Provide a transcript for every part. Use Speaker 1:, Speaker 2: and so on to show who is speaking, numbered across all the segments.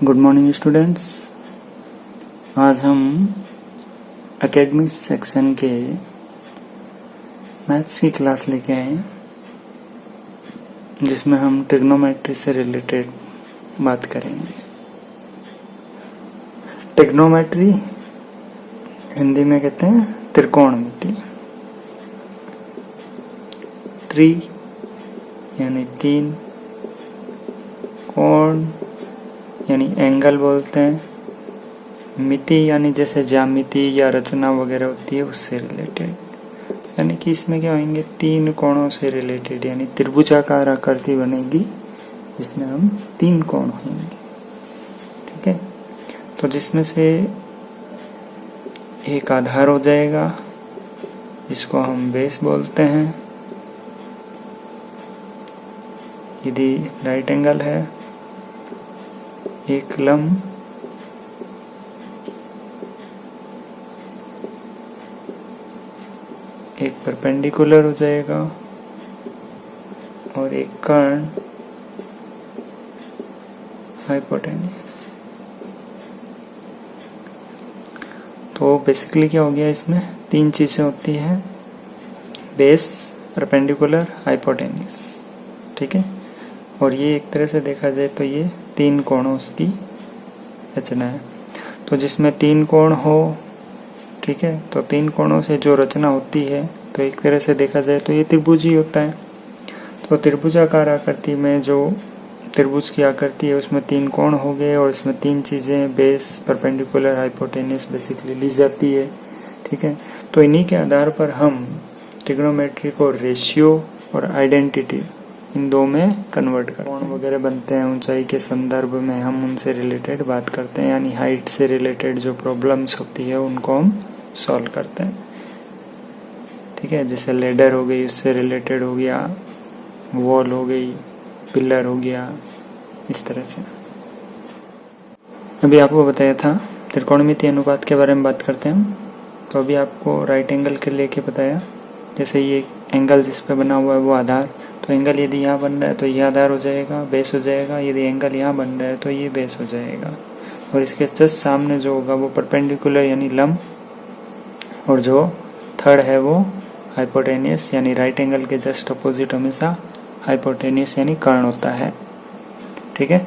Speaker 1: Good morning students. आज हम academy section के मैथ्स की क्लास लेके आए हैं, जिसमें हम ट्रिग्नोमेट्री से रिलेटेड बात करेंगे। ट्रिग्नोमेट्री हिंदी में कहते हैं त्रिकोणमिति। त्रि यानी तीन, कोण यानी एंगल बोलते हैं, मिति यानी जैसे ज्यामिति या रचना वगैरह होती है उससे रिलेटेड, यानी कि इसमें क्या होंगे, तीन कोणों से रिलेटेड, यानी त्रिभुजाकार आकृति बनेगी जिसमें हम तीन कोण होंगे। ठीक है, तो जिसमें से एक आधार हो जाएगा जिसको हम बेस बोलते हैं। यदि राइट एंगल है, एक लंब, एक परपेंडिकुलर हो जाएगा और एक कर्ण हाइपोटेन्यूस। तो बेसिकली क्या हो गया, इसमें तीन चीजें होती हैं, बेस, परपेंडिकुलर, हाइपोटेन्यूस। ठीक है, और ये एक तरह से देखा जाए तो ये तीन कोणों की रचना है। तो जिसमें तीन कोण हो, ठीक है, तो तीन कोणों से जो रचना होती है, तो एक तरह से देखा जाए तो ये त्रिभुज ही होता है। तो त्रिभुजाकार आकृति में जो त्रिभुज की आकृति है उसमें तीन कोण हो गए और इसमें तीन चीजें बेस, परपेंडिकुलर, हाइपोटेन्यूस बेसिकली ली जाती है। ठीक है, तो इन्हीं के आधार पर हम ट्रिग्नोमेट्री को रेशियो और आइडेंटिटी इन दो में कन्वर्ट करते हैं। कोण वगैरह बनते हैं ऊंचाई के संदर्भ में, हम उनसे रिलेटेड बात करते हैं, यानी हाइट से रिलेटेड जो प्रॉब्लम्स होती है उनको हम सॉल्व करते हैं। ठीक है, जैसे लेडर हो गई उससे रिलेटेड हो गया, वॉल हो गई, पिलर हो गया, इस तरह से। अभी आपको बताया था त्रिकोणमितीय अनुपात के बारे में बात करते हैं हम। तो अभी आपको राइट एंगल के लेके बताया, जैसे ये एंगल जिस पे बना हुआ है वो आधार, तो एंगल यदि यहाँ बन रहा है तो ये आधार हो जाएगा, बेस हो जाएगा। यदि एंगल यहाँ बन रहा है तो ये बेस हो जाएगा, और इसके जस्ट सामने जो होगा वो परपेंडिकुलर यानी लंब, और जो थर्ड है वो हाइपोटेन्यूस यानी राइट एंगल के जस्ट अपोजिट हमेशा हाइपोटेन्यूस यानी कर्ण होता है। ठीक है,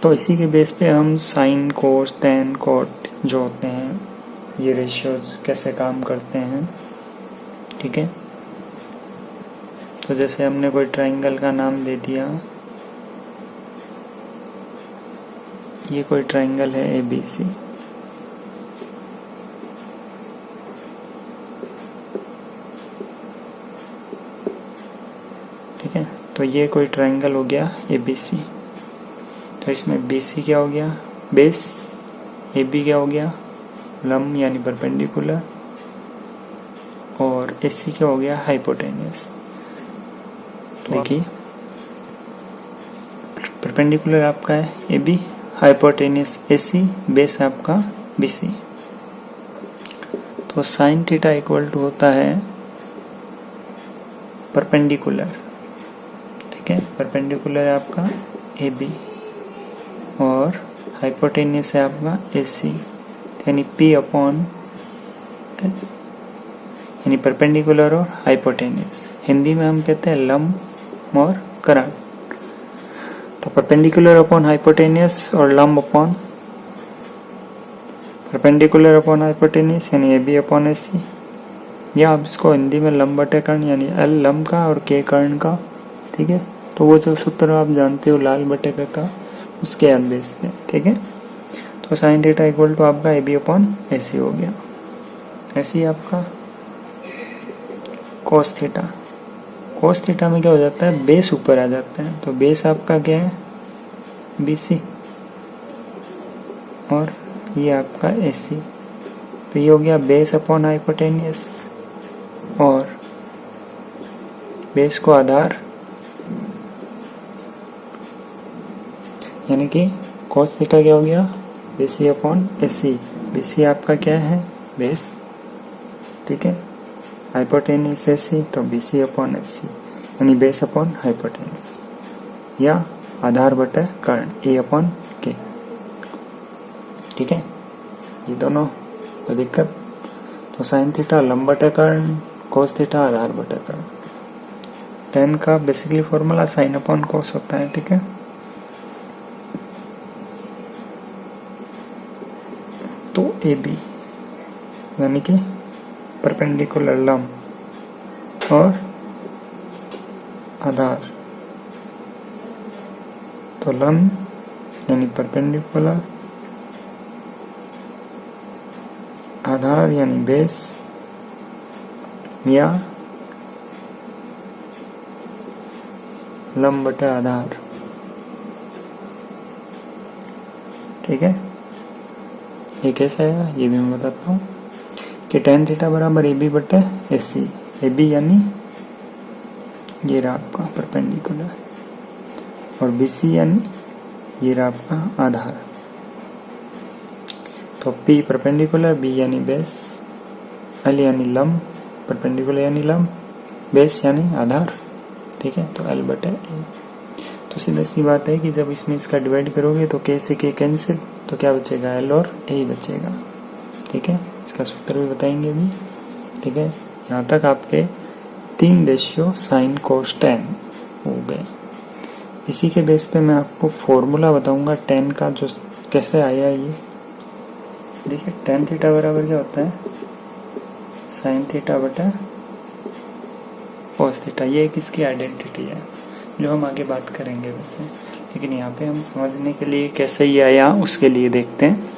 Speaker 1: तो इसी के बेस पे हम साइन, कोस, टेन, कॉट जो होते हैं, ये रेशियोज कैसे काम करते हैं। ठीक है, तो जैसे हमने कोई ट्रायंगल का नाम दे दिया, ये कोई ट्रायंगल है ABC। ठीक है, तो ये कोई ट्रायंगल हो गया ABC। तो इसमें BC क्या हो गया, बेस, AB क्या हो गया, लंब यानी परपेंडिकुलर, और AC क्या हो गया, हाइपोटेन्यूस। देखिए, परपेंडिकुलर आपका है AB, हाइपोटेन्यूस AC, बेस आपका BC। तो साइन थीटा इक्वल टू होता है परपेंडिकुलर। ठीक है, परपेंडिकुलर है आपका AB और हाइपोटेन्यूस है आपका AC, यानी P अपॉन L, यानी परपेंडिकुलर और हाइपोटेन्यूस। हिंदी में हम कहते हैं लंब और कर्ण। तो परपेंडिकुलर अपॉन हाइपोटेन्यूस और लंब अपॉन परपेंडिकुलर अपॉन हाइपोटेन्यूस यानी AB अपॉन AC, या आप इसको हिंदी में लंब बटे कर्ण यानी L लंब का और K कर्ण का। ठीक है, तो वो जो सूत्र आप जानते हो लाल बटे का, उसके बेस पे। ठीक है, तो साइन थीटा इक्वल टू आपका AB अपॉन AC हो गया। ऐसे ही आपका कोस थीटा, कोस थीटा में क्या हो जाता है, बेस ऊपर आ जाता है। तो बेस आपका क्या है, BC, और ये आपका AC। तो ये हो गया बेस अपॉन हाइपोटेन्यूस, और बेस को आधार, यानी कि कोस थीटा क्या हो गया, BC अपॉन AC। BC आपका क्या है, बेस। ठीक है, हाइपोटेन्यूस AC, तो BC अपॉन AC यानी बेस अपॉन हाइपोटेन्यूस, या आधार बटे कर्ण A अपॉन ठीक है, ये दोनों कोई दिक्कत। तो साइन थीटा लंब बटे कर्ण, कोस थीटा आधार बटे कर्ण। टेन का बेसिकली फॉर्मूला साइन अपॉन कोस होता है, ठीक है। तो ए बी यानी कि परपेंडिकुलर लंब और आधार, तो लंब यानी परपेंडिकुलर, आधार यानी बेस या लंब बटे आधार, ठीक है। ये कैसे आएगा ये भी मैं बताता हूँ कि टेन थीटा बराबर ए बी बटे एस सी। ए बी यानी ये रहा आपका परपेंडिकुलर और बी सी यानी ये रहा आपका आधार। तो P परपेंडिकुलर, B यानी बेस, L यानी लंब, परपेंडिकुलर यानी लंब, बेस यानी आधार, ठीक है। तो L बटे A। तो सीधा सी बात है कि जब इसमें इसका डिवाइड करोगे तो K से K कैंसिल, तो क्या बचेगा L और A ही बचेगा, ठीक है। इसका सूत्र भी बताएंगे भी, ठीक है। यहाँ तक आपके 3 रेशियो साइन कोस टेन हो गए। इसी के बेस पे मैं आपको फॉर्मूला बताऊंगा टेन का, जो कैसे आया ये देखिए। टेन थीटा बराबर क्या होता है, साइन थीटा बटा कोस थीटा। ये किसकी आइडेंटिटी है जो हम आगे बात करेंगे वैसे, लेकिन यहाँ पे हम समझने के लिए कैसे ये आया उसके लिए देखते हैं।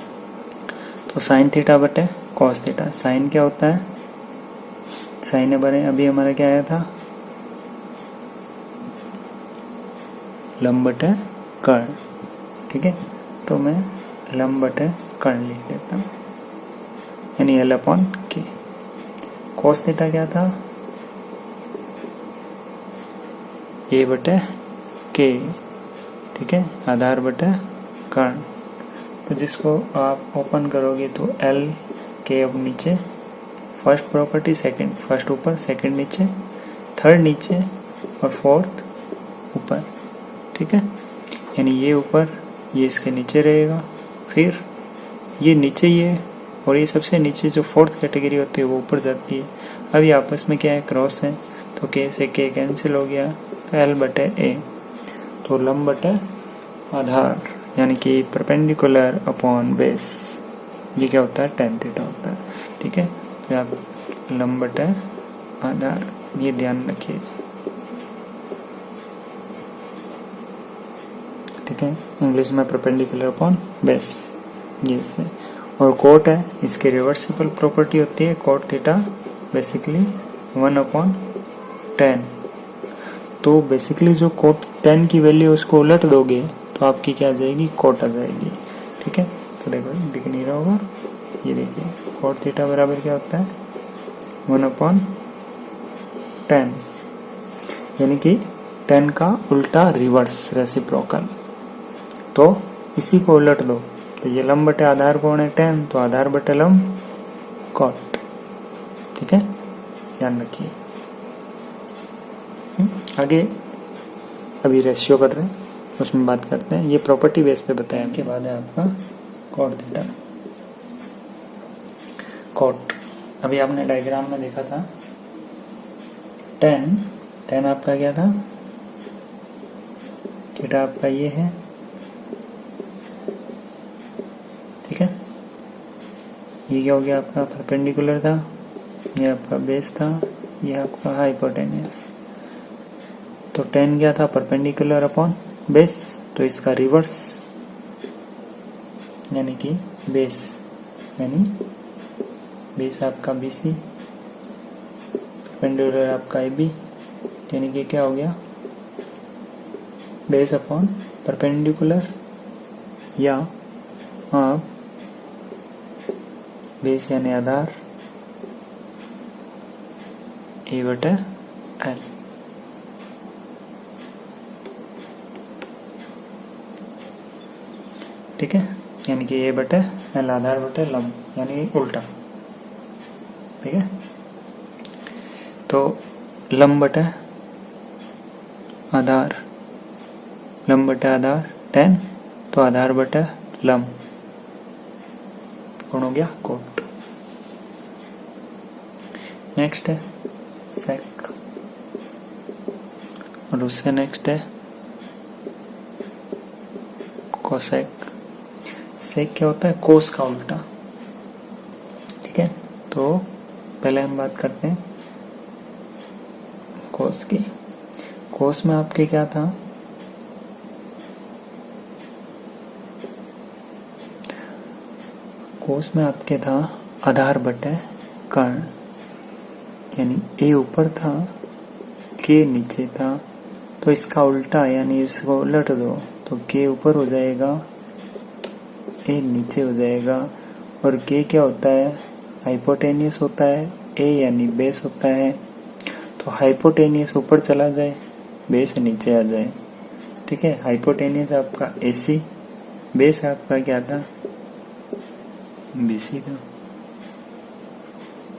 Speaker 1: तो साइन थीटा बटे कोस थीटा, साइन क्या होता है, साइन बने अभी हमारा क्या आया था, लंब बटे कर्ण, ठीक है। तो मैं लंब बटे कर्ण लिख देता हूँ, यानी L अपॉन के। कोस थीटा क्या था, A बटे के, ठीक है, आधार बटे कर्ण। तो जिसको आप ओपन करोगे तो L के अब नीचे, फर्स्ट प्रॉपर्टी सेकंड, फर्स्ट ऊपर सेकंड नीचे, थर्ड नीचे और फोर्थ ऊपर, ठीक है। यानी ये ऊपर ये इसके नीचे रहेगा, फिर ये नीचे ये, और ये सबसे नीचे जो फोर्थ कैटेगरी होती है वो ऊपर जाती है। अब ये आपस में क्या है, क्रॉस है, तो के से के कैंसिल हो गया, तो L बटे A। तो लंब बटे आधार यानी कि परपेंडिकुलर अपॉन बेस, ये क्या होता है, टेन थीटा होता है, ठीक है। तो आप लंब बटे आधार ये ध्यान रखिए, ठीक है। इंग्लिश में परपेंडिकुलर अपॉन बेस ये से। और कोट है, इसकी रिवर्सिबल प्रॉपर्टी होती है कोट थीटा बेसिकली 1/10। तो बेसिकली जो कोट 10 की वैल्यू उसको उलट दोगे तो आपकी क्या आ जाएगी, कोट आ जाएगी, ठीक है। तो देखो दिख नहीं रहा होगा, ये देखिए कोट थीटा बराबर क्या होता है 1/10, यानी कि 10 का उल्टा रिवर्स रेसिप्रोकल। तो इसी को उलट दो, तो ये लंब बटे आधार कौन है 10, तो आधार बटे लंब कोट, ठीक है, ध्यान रखिए। आगे अभी रेशियो कर रहे हैं उसमें बात करते हैं, ये प्रॉपर्टी बेस पे बताया के बाद है आपका कोट थीटा। कोट अभी आपने डायग्राम में देखा था, 10 आपका क्या था, थीटा आपका ये है, ठीक है। ये क्या हो गया आपका परपेंडिकुलर था, ये आपका बेस था, ये आपका हाइपोटेन्यूस। तो 10 क्या था, परपेंडिकुलर अपॉन बेस, तो इसका रिवर्स यानी कि बेस, यानी बेस आपका BC, परपेंडिकुलर आपका AB, यानी कि क्या हो गया, बेस अपॉन परपेंडिकुलर, या आप बेस यानी आधार A बटे L, ठीक है। यानी कि A बटे L आधार बटे लंब, यानी उल्टा, ठीक है। तो लंब बटे आधार, लंब बटे आधार 10, तो आधार बटे लंब कौन हो गया, कोट। नेक्स्ट है सेक, और उससे नेक्स्ट है कोसेक। सेक क्या होता है, कोस का उल्टा। ठीक है, तो पहले हम बात करते हैं कोस की। कोस में आपके क्या था, कोस में आपके था आधार बटे कर्ण, यानी ए ऊपर था, के नीचे था, तो इसका उल्टा यानी इसको उलट दो तो के ऊपर हो जाएगा, ए नीचे हो जाएगा। और के क्या होता है, हाइपोटेनियस होता है, ए यानी बेस होता है। तो हाइपोटेनियस ऊपर चला जाए, बेस नीचे आ जाए। ठीक है, हाइपोटेनियस आपका एसी, बेस आपका क्या था, बीसी था।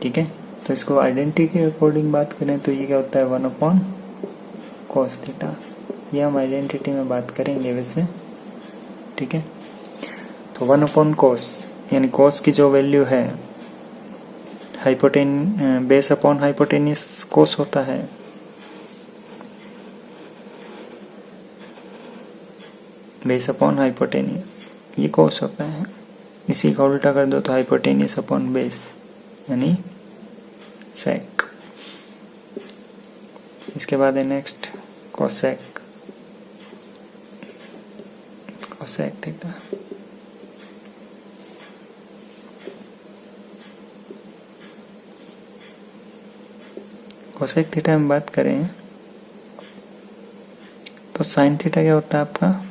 Speaker 1: ठीक है, तो इसको आइडेंटिटी के अकॉर्डिंग बात करें तो ये क्या होता है, 1 cos थीटा। ये हम आइडेंटिटी में बात करेंगे वैसे। ठीक है, तो 1 cos यानी cos की जो वैल्यू है, बेस अपॉन हाइपोटेनियस cos होता है। बेस अपॉन हाइपोटेनियस ये cos होता है। इसी का उल्टा कर दो तो हाइपोटेनियस अपॉन बेस यानी सेक। इसके बाद है next cosec, cosec theta. Cosec theta में बात करें तो साइन थीटा क्या होता है आपका,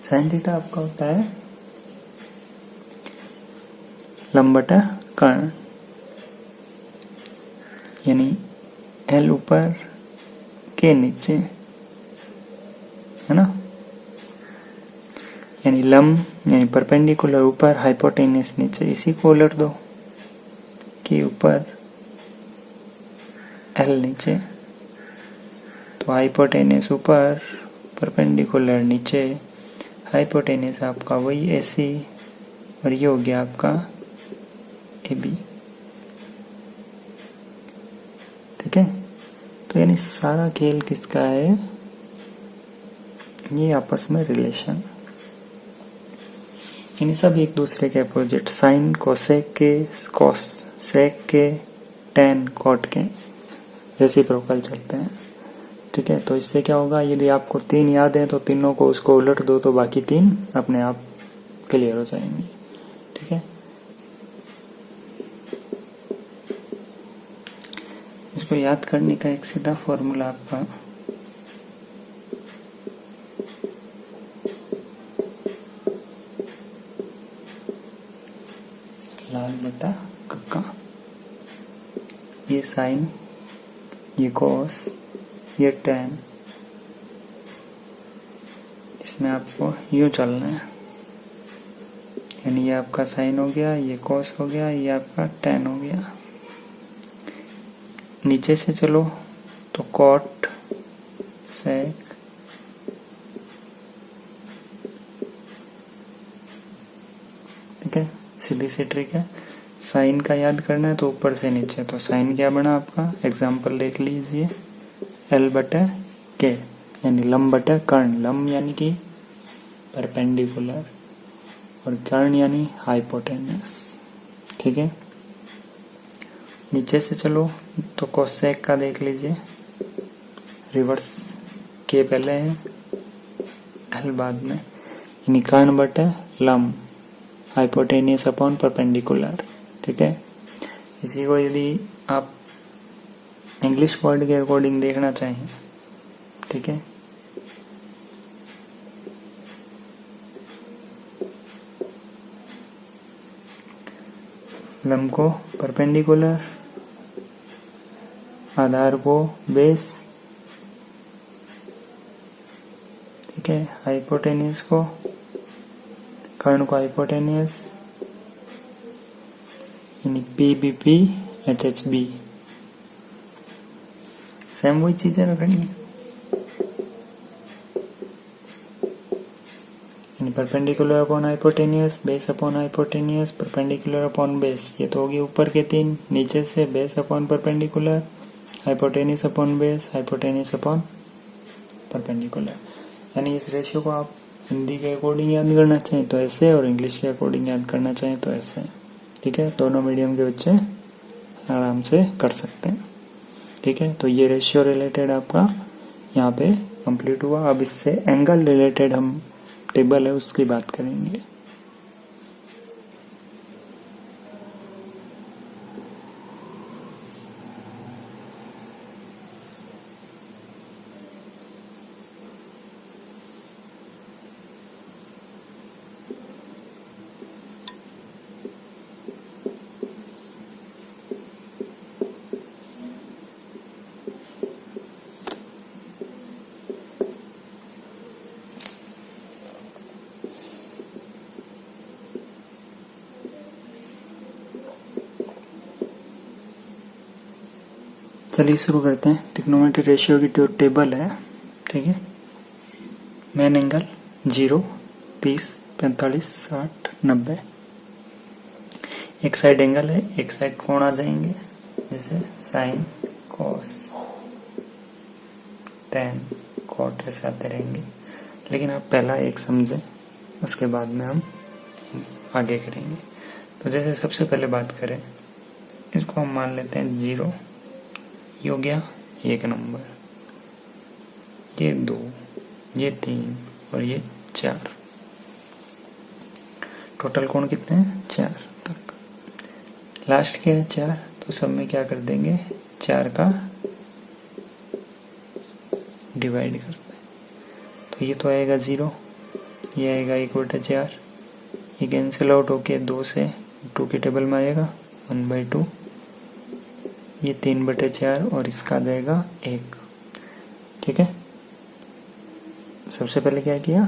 Speaker 1: साइन थीटा आपका होता है लंब बटा कर्ण, यानी एल ऊपर के नीचे, है ना। यानी लंब यानी परपेंडिकुलर ऊपर, हाइपोटेनियस नीचे। इसी को उलट दो, के ऊपर एल नीचे, तो हाइपोटेनियस ऊपर, परपेंडिकुलर नीचे। हाइपोटेनियस आपका वही एसी, और ये हो गया आपका ए बी। ठीक है, तो यानी सारा खेल किसका है, ये आपस में रिलेशन, यानी सब एक दूसरे के अपोजिट। साइन कोसेक के, कॉस सेक के, टेन कॉट के रेसिप्रोकल चलते हैं। ठीक है, तो इससे क्या होगा, यदि आपको 3 याद है तो तीनों को उसको उलट दो तो बाकी 3 अपने आप क्लियर हो जाएंगी। ठीक है, इसको याद करने का एक सीधा फॉर्मूला आपका लाल बटा कक्का, ये साइन, ये कॉस, ये टेन, इसमें आपको यूं चलना है। यानी ये आपका साइन हो गया, ये कॉस हो गया, ये आपका टेन हो गया। नीचे से चलो तो कॉट, सेक, ठीक है, सीधी सी ट्रिक है। साइन का याद करना है तो ऊपर से नीचे, तो साइन क्या बना आपका, एग्जाम्पल देख लीजिए, एल बटे के यानी लंब बटे कर्ण। लंब यानी कि परपेंडिकुलर और कर्ण यानी हाइपोटेनस। ठीक है, नीचे से चलो तो कोसेक का देख लीजिए, रिवर्स, के पहले है, एल बाद में, यानी कर्ण बटे लंब, हाइपोटेनियस अपॉन परपेंडिकुलर। ठीक है, इसी को यदि आप इंग्लिश वर्ड के अकॉर्डिंग देखना चाहें, ठीक है, लंब को परपेंडिकुलर, आधार को बेस, ठीक है, हाइपोटेनियस को, कर्ण को हाइपोटेनियस, यानी PBP HHB, सेम वही चीजें रखनी है। यानी perpendicular upon hypotenuse, base upon hypotenuse, perpendicular upon base, ये तो होगी ऊपर के तीन, नीचे से base upon perpendicular, hypotenuse upon base, hypotenuse upon perpendicular. यानी इस रेशियो को आप हिंदी के अकॉर्डिंग याद करना चाहें तो ऐसे, और इंग्लिश के अकॉर्डिंग याद करना चाहें तो ऐसे। ठीक है, दोनों मीडियम के बच्चे आराम से कर सकते हैं। ठीक है, तो ये रेशियो रिलेटेड आपका यहाँ पे कंप्लीट हुआ। अब इससे एंगल रिलेटेड हम टेबल है उसकी बात करेंगे। चलिए शुरू करते हैं। ट्रिग्नोमेट्री रेशियो की जो टेबल है, ठीक है, मेन एंगल 0, 30, 45, 60, 90। एक साइड एंगल है, एक साइड कोण आ जाएंगे, जैसे साइन, कॉस, टेन, कॉट ऐसे आते रहेंगे। लेकिन आप पहला एक समझें, उसके बाद में हम आगे करेंगे। तो जैसे सबसे पहले बात करें, इसको हम मान लेते हैं 0, ये हो गया 1 नंबर, ये 2, ये 3 और ये 4। टोटल कोण कितने हैं? 4 तक। लास्ट क्या है? 4, तो सब में क्या कर देंगे? 4 का डिवाइड करते हैं, तो ये तो आएगा 0, ये आएगा 1/4, ये कैंसिल आउट होके 2 से 2 की टेबल में आएगा 1/2, ये 3/4 और इसका आ जाएगा 1। ठीक है, सबसे पहले क्या किया?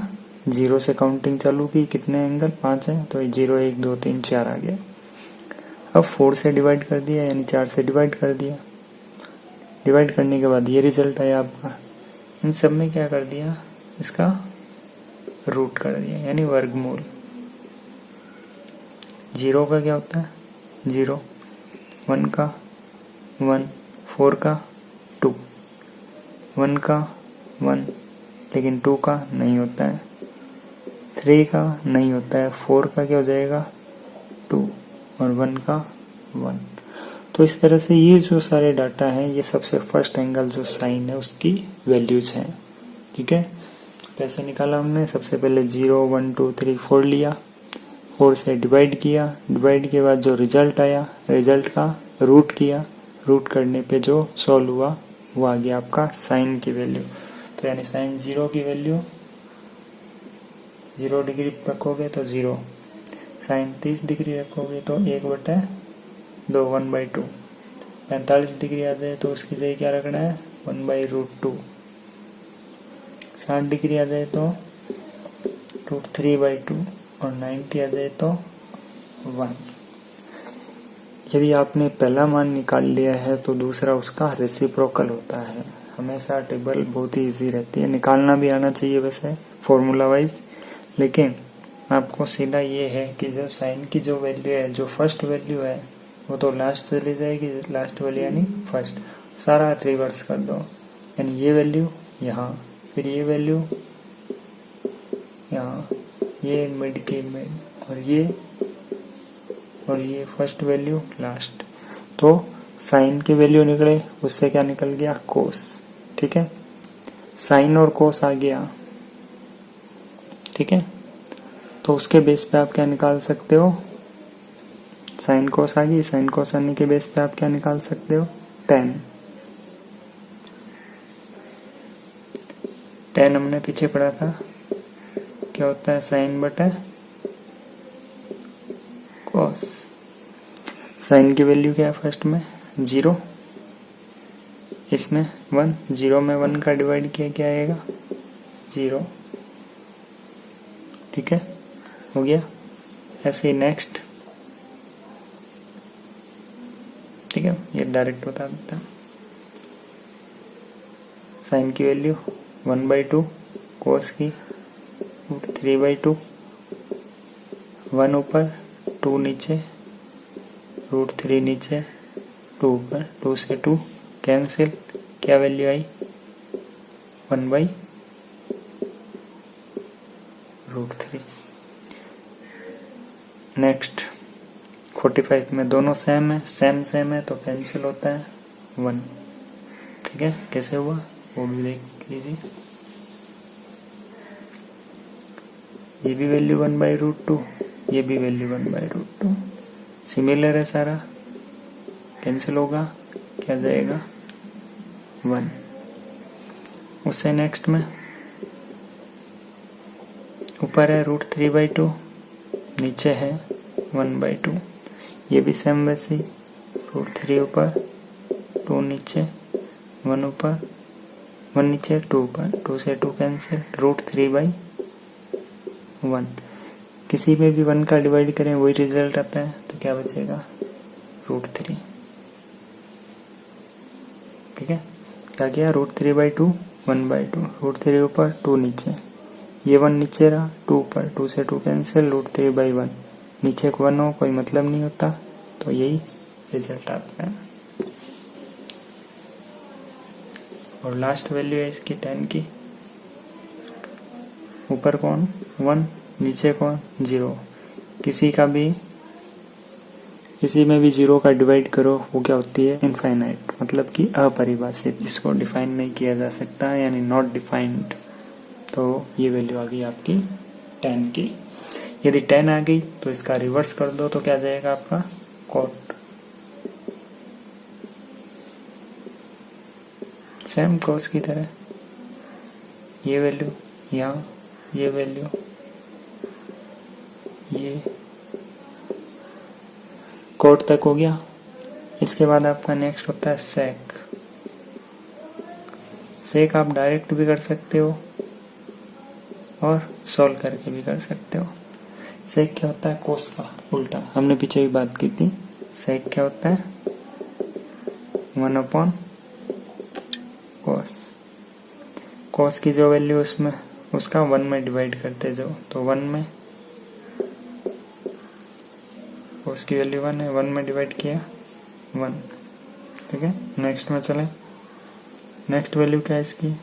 Speaker 1: 0 से काउंटिंग चालू की, कितने एंगल? 5 है, तो 0, 1, 2, 3, 4 आ गया। अब 4 से डिवाइड कर दिया, यानी 4 से डिवाइड कर दिया। डिवाइड करने के बाद ये रिजल्ट आया आपका। इन सब में क्या कर दिया? इसका रूट कर दिया, यानी वर्गमूल। 0 का क्या होता है? 0, 1 का 1, 4 का 2, 1 का 1, लेकिन 2 का नहीं होता है, 3 का नहीं होता है, 4 का क्या हो जाएगा? 2 और 1 का 1। तो इस तरह से ये जो सारे डाटा हैं, ये सबसे फर्स्ट एंगल जो साइन है उसकी वैल्यूज हैं। ठीक है, कैसे निकाला हमने? सबसे पहले 0, 1, 2, 3, 4 लिया, 4 से डिवाइड किया, डिवाइड के बाद जो रिजल्ट आया, रिजल्ट का रूट किया, रूट करने पे जो सॉल्व हुआ वो आ गया आपका साइन की वैल्यू। तो यानी साइन 0 की वैल्यू 0 डिग्री रखोगे तो 0, साइन 30 डिग्री रखोगे तो 1/2, 1/2। 45 डिग्री आ जाए तो उसकी जगह क्या रखना है? 1/√2। 60 डिग्री आ जाए तो √3/2 और 90 आ जाए तो 1। यदि आपने पहला मान निकाल लिया है तो दूसरा उसका रेसिप्रोकल होता है। हमेशा टेबल बहुत ही इजी रहती है, निकालना भी आना चाहिए वैसे फॉर्मूला वाइज, लेकिन आपको सीधा ये है कि जो साइन की जो वैल्यू है, जो फर्स्ट वैल्यू है, वो तो लास्ट चली जाएगी, लास्ट वैल्यू यानी फर्स्ट, सारा रिवर्स कर दो। यानी ये वैल्यू यहाँ, फिर ये वैल्यू यहाँ, ये मिड की मिड, और ये फर्स्ट वैल्यू लास्ट। तो साइन की वैल्यू निकले, उससे क्या निकल गया? कोस। ठीक है, साइन और कोस आ गया। ठीक है, तो उसके बेस पे आप क्या निकाल सकते हो? साइन कोस आ गई, साइन कोस आने के बेस पे आप क्या निकाल सकते हो? टेन। टेन हमने पीछे पढ़ा था, क्या होता है? साइन बटा कोस। साइन की वैल्यू क्या है फर्स्ट में? 0, इसमें 1, 0 में 1 का डिवाइड किया, क्या आएगा? 0। ठीक है, हो गया। ऐसे ही नेक्स्ट डायरेक्ट बता देता हूँ। साइन की वैल्यू 1/2, कोस की √3/2, 1 ऊपर 2 नीचे, √3 नीचे 2 ऊपर, 2 से 2 कैंसिल, क्या वैल्यू आई 1/√3। नेक्स्ट 45 में दोनों सेम है तो कैंसिल होता है 1। ठीक है, कैसे हुआ वो भी देख लीजिए। ये भी वैल्यू 1/√2, ये भी वैल्यू 1/√2, सिमिलर है सारा, कैंसिल होगा, क्या जाएगा 1। उससे नेक्स्ट में ऊपर है √3/2, नीचे है 1/2, ये भी सेम वैसे ही, √3 ऊपर 2 नीचे, 1 ऊपर 1 नीचे 2 ऊपर, 2 से 2 कैंसिल, √3/1। किसी में भी 1 का डिवाइड करें वही रिजल्ट आता है, तो क्या बचेगा √3। ठीक है, क्या किया √3/2 1/2, √3 ऊपर 2 नीचे, ये 1 नीचे रहा, 2 ऊपर, 2 से 2 कैंसिल, √3/1, नीचे को 1 हो कोई मतलब नहीं होता, तो यही रिजल्ट आता है। और लास्ट वैल्यू है इसकी 10 की, ऊपर कौन 1, नीचे कौन 0, किसी में भी 0 का डिवाइड करो वो क्या होती है इनफाइनाइट, मतलब कि अपरिभाषित, जिसको डिफाइन नहीं किया जा सकता, यानी नॉट डिफाइंड। तो ये वैल्यू आ गई आपकी 10 की। यदि 10 आ गई तो इसका रिवर्स कर दो, तो क्या जाएगा आपका कॉट, सेम कॉस की तरह, ये वैल्यू यहाँ, ये वैल्यू ये कोट तक हो गया। इसके बाद आपका नेक्स्ट होता है सेक आप डायरेक्ट भी कर सकते हो और सोल्व करके भी कर सकते हो। सेक क्या होता है कोस का उल्टा, हमने पीछे भी बात की थी। सेक क्या होता है 1/cos, कोस की जो वैल्यू उसमें उसका 1 में डिवाइड करते जाओ, तो 1 में कोस की वैल्यू 1 है, 1 में डिवाइड किया 1। ठीक है, नेक्स्ट में चले, नेक्स्ट वैल्यू क्या है इसकी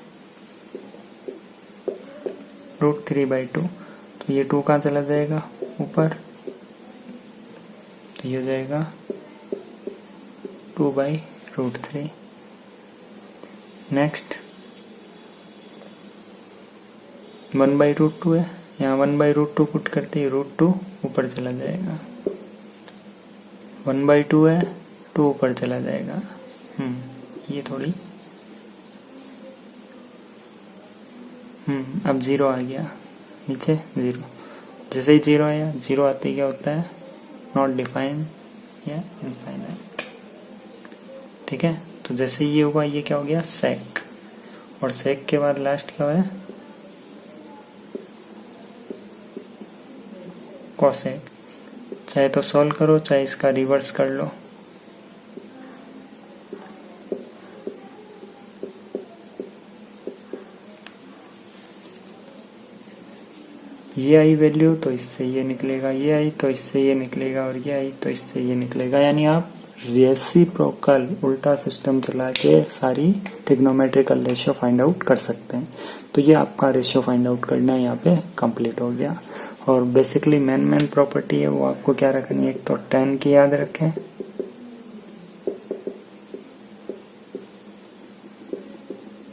Speaker 1: √3/2, तो ये 2 कहाँ चला जाएगा ऊपर, तो ये हो जाएगा 2/√3। नेक्स्ट 1/√2 है, यहाँ 1/√2 पुट करते ही √2 ऊपर चला जाएगा, 1/2 है 2 ऊपर चला जाएगा। ये थोड़ी अब 0 आ गया नीचे 0, जैसे ही 0 आया, 0 आते ही क्या होता है नॉट डिफाइंड या इनफाइनाइट। ठीक है, तो जैसे ये हुआ ये क्या हो गया सेक, और सेक के बाद लास्ट क्या है कोसेक। चाहे तो सॉल्व करो, चाहे इसका रिवर्स कर लो। ये आई वैल्यू तो इससे ये निकलेगा, ये आई तो इससे ये निकलेगा, और ये आई तो इससे ये निकलेगा, यानी आप रेसिप्रोकल उल्टा सिस्टम चला के सारी ट्रिग्नोमेट्रिकल रेशियो फाइंड आउट कर सकते हैं। तो ये आपका रेशियो फाइंड आउट करना यहाँ पे कंप्लीट हो गया। और बेसिकली मेन प्रॉपर्टी है वो आपको क्या रखनी है, एक तो tan की याद रखें,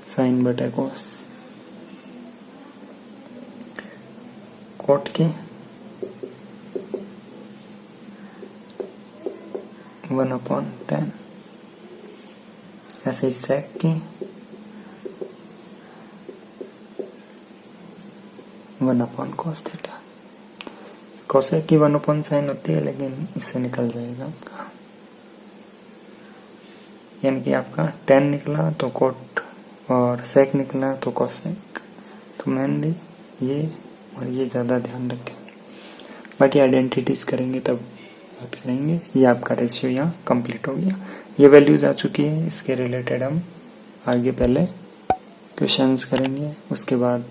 Speaker 1: साइन बटा कोस, कोट की 1/10, ऐसे ही सेक की 1/cos थीटा। कोसेक की 1/sin होती है, लेकिन इससे निकल जाएगा आपका, यानी कि आपका tan निकला तो कोट और सेक निकला तो कोसेक। तो मेनली ये और ये ज़्यादा ध्यान रखें, बाकी आइडेंटिटीज करेंगे तब बात करेंगे। ये आपका रेशियो यहाँ कंप्लीट हो गया। ये वैल्यूज आ चुकी है, इसके रिलेटेड हम आगे पहले क्वेश्चंस करेंगे, उसके बाद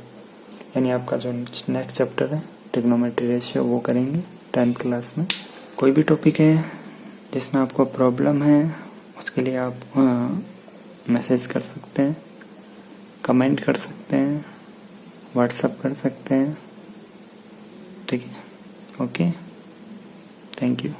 Speaker 1: यानी आपका जो नेक्स्ट चैप्टर है ट्रिग्नोमेट्री रेशियो वो करेंगे 10th क्लास में। कोई भी टॉपिक है जिसमें आपको प्रॉब्लम है उसके लिए आप मैसेज कर सकते हैं, कमेंट कर सकते हैं, व्हाट्सएप कर सकते हैं, ठीक है। Okay, thank you.